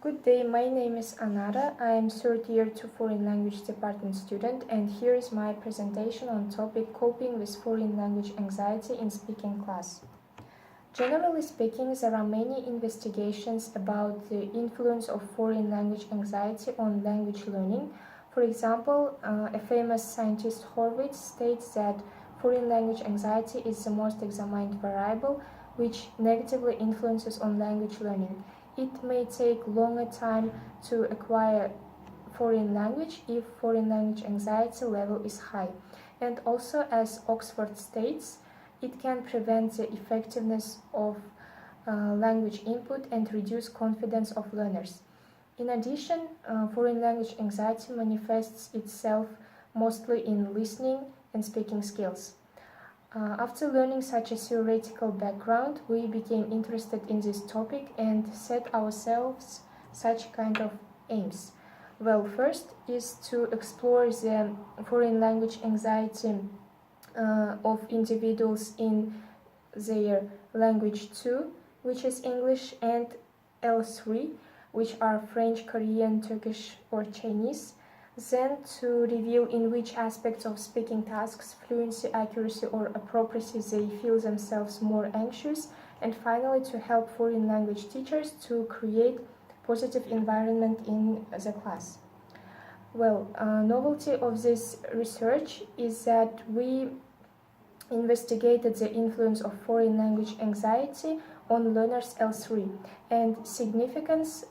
Good day, my name is Anar. I am third year to foreign language department student, and here is my presentation on topic coping with foreign language anxiety in speaking class. Generally speaking, there are many investigations about the influence of foreign language anxiety on language learning. For example, a famous scientist Horvitz states that foreign language anxiety is the most examined variable which negatively influences on language learning. It may take longer time to acquire foreign language if foreign language anxiety level is high. And also, as Oxford states, it can prevent the effectiveness of language input and reduce confidence of learners. In addition, foreign language anxiety manifests itself mostly in listening and speaking skills. After learning such a theoretical background, we became interested in this topic and set ourselves such kind of aims. Well, first is to explore the foreign language anxiety of individuals in their language 2, which is English, and L3, which are French, Korean, Turkish, or Chinese. Then to reveal in which aspects of speaking tasks, fluency, accuracy, or appropriacy they feel themselves more anxious, and finally to help foreign language teachers to create positive environment in the class. Well, novelty of this research is that we investigated the influence of foreign language anxiety on learners L3, and significance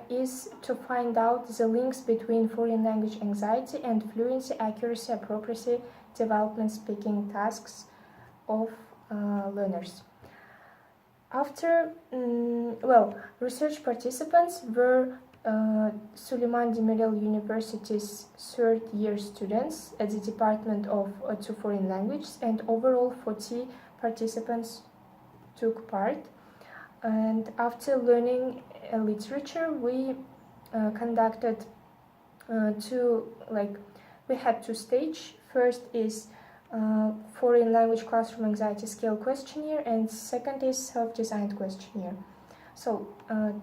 is to find out the links between foreign language anxiety and fluency, accuracy, appropriacy, development speaking tasks of learners. After, research participants were Süleyman Demirel University's third-year students at the Department of Two Foreign Languages, and overall 40 participants took part. And after learning literature, we conducted we had two stages. First is foreign language classroom anxiety scale questionnaire, and second is self-designed questionnaire. So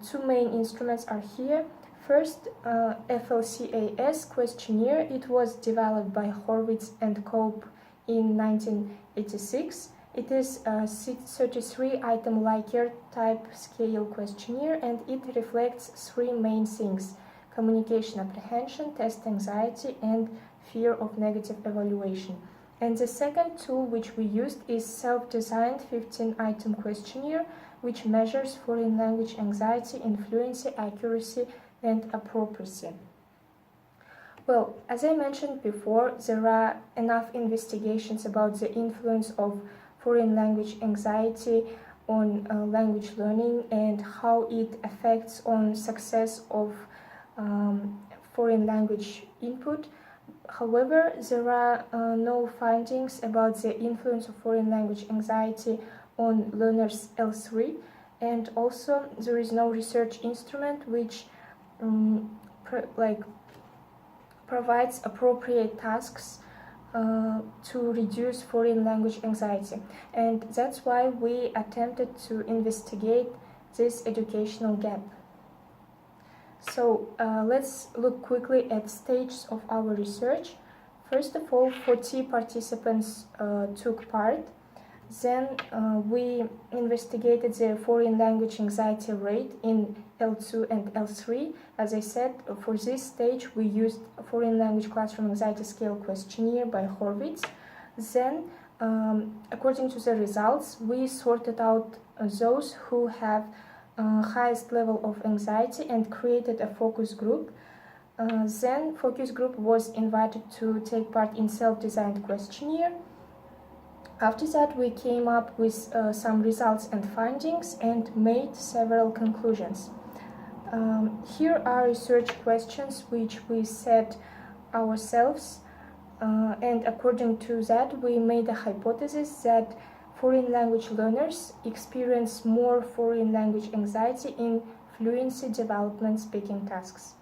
two main instruments are here. First, FLCAS questionnaire. It was developed by Horvitz and Cope in 1986. It is a 33-item Likert type scale questionnaire, and it reflects three main things: communication apprehension, test anxiety, and fear of negative evaluation. And the second tool which we used is self-designed 15-item questionnaire, which measures foreign language anxiety in fluency, accuracy, and appropriacy. Well, as I mentioned before, there are enough investigations about the influence of foreign language anxiety on language learning and how it affects on success of foreign language input. However, there are no findings about the influence of foreign language anxiety on learners L3, and also there is no research instrument which provides appropriate tasks to reduce foreign language anxiety, and that's why we attempted to investigate this educational gap. So let's look quickly at stages of our research. First of all, 40 participants took part. Then we investigated the foreign language anxiety rate in L2 and L3. As I said, for this stage we used a foreign language classroom anxiety scale questionnaire by Horvitz. Then, according to the results, we sorted out those who have highest level of anxiety and created a focus group. Then focus group was invited to take part in self-designed questionnaire. After that, we came up with some results and findings and made several conclusions. Here are research questions which we set ourselves, and according to that, we made a hypothesis that foreign language learners experience more foreign language anxiety in fluency development speaking tasks.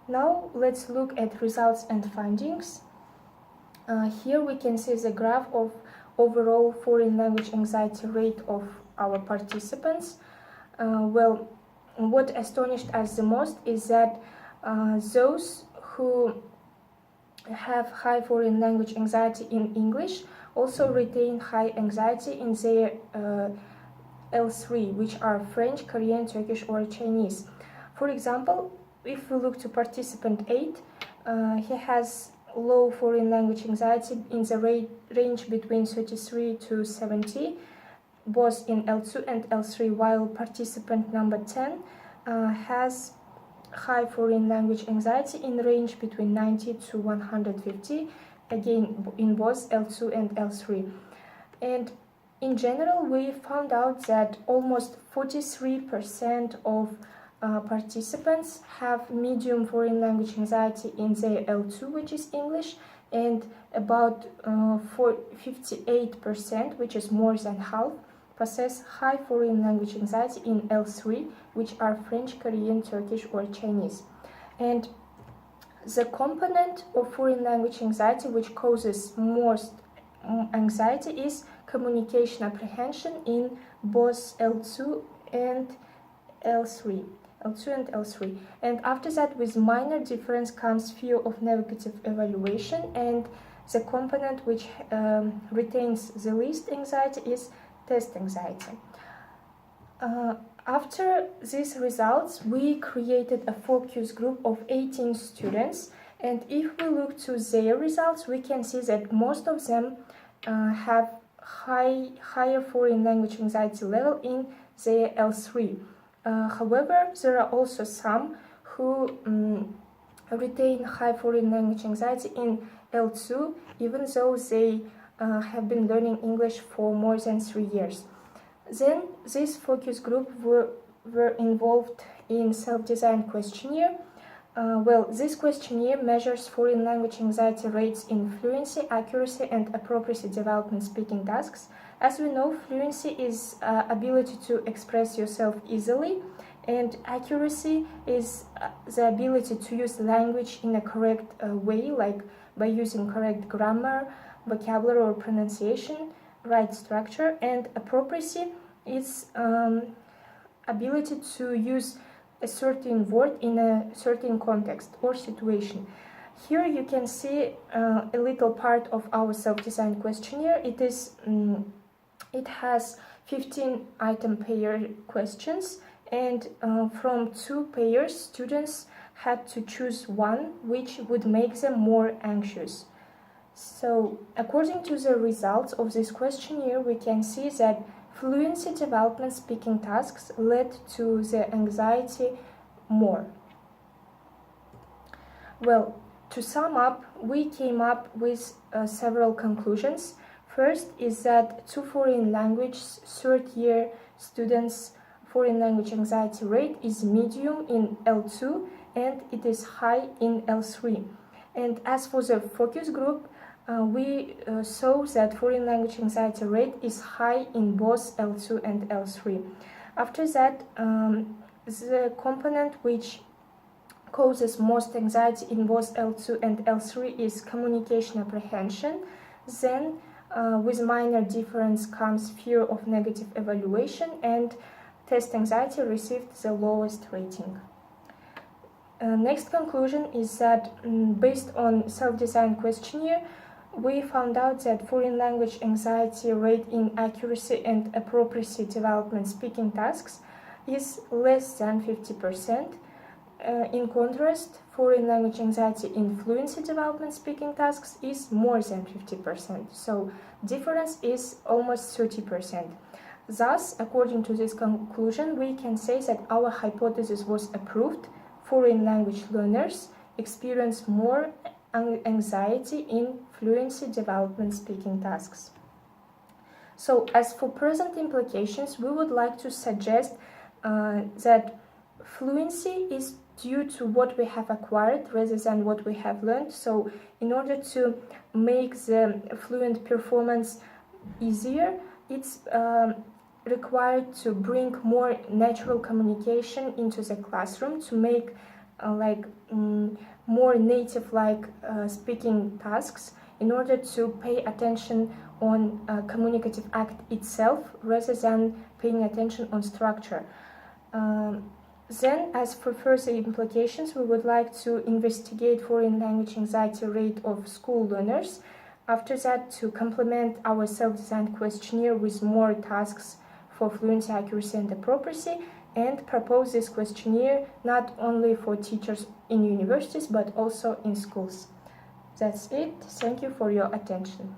Now let's look at results and findings. Here we can see the graph of overall foreign language anxiety rate of our participants. what astonished us the most is that those who have high foreign language anxiety in English also retain high anxiety in their L3, which are French, Korean, Turkish, or Chinese. For example, if we look to participant 8, he has low foreign language anxiety in the range between 33 to 70, both in L2 and L3, while participant number 10 has high foreign language anxiety in range between 90 to 150, again in both L2 and L3. And in general, we found out that almost 43% of participants have medium foreign language anxiety in their L2, which is English, and about 58%, which is more than half, possess high foreign language anxiety in L3, which are French, Korean, Turkish, or Chinese. And the component of foreign language anxiety which causes most anxiety is communication apprehension in both L2 and L3. And after that, with minor difference comes fear of negative evaluation, and the component which retains the least anxiety is test anxiety. After these results, we created a focus group of 18 students, and if we look to their results, we can see that most of them have higher foreign language anxiety level in their L3. However, there are also some who retain high foreign language anxiety in L2, even though they have been learning English for more than 3 years. Then this focus group were involved in self-designed questionnaire. This questionnaire measures foreign language anxiety rates in fluency, accuracy, and appropriacy development speaking tasks. As we know, fluency is ability to express yourself easily, and accuracy is the ability to use language in a correct way, like by using correct grammar, vocabulary, or pronunciation, right structure. And appropriacy is ability to use a certain word in a certain context or situation. Here you can see a little part of our self-designed questionnaire. It has 15 item pair questions, and from 2 pairs, students had to choose one which would make them more anxious. So, according to the results of this questionnaire, we can see that fluency development speaking tasks led to the anxiety more. Well, to sum up, we came up with several conclusions. First is that 2 foreign language third-year students' foreign language anxiety rate is medium in L2 and it is high in L3. And as for the focus group, we saw that foreign language anxiety rate is high in both L2 and L3. After that, the component which causes most anxiety in both L2 and L3 is communication apprehension. Then, with minor difference comes fear of negative evaluation, and test anxiety received the lowest rating. Next conclusion is that based on self-designed questionnaire, we found out that foreign language anxiety rate in accuracy and appropriacy development speaking tasks is less than 50%. In contrast, foreign language anxiety in fluency development speaking tasks is more than 50%. So difference is almost 30%. Thus, according to this conclusion, we can say that our hypothesis was approved. Foreign language learners experience more anxiety in fluency development speaking tasks. So, as for present implications, we would like to suggest that fluency is due to what we have acquired rather than what we have learned. So, in order to make the fluent performance easier, it's required to bring more natural communication into the classroom to make more native-like speaking tasks in order to pay attention on communicative act itself rather than paying attention on structure. Then, as for further implications, we would like to investigate foreign language anxiety rate of school learners. After that, to complement our self-designed questionnaire with more tasks for fluency, accuracy, and appropriacy, and propose this questionnaire not only for teachers in universities, but also in schools. That's it. Thank you for your attention.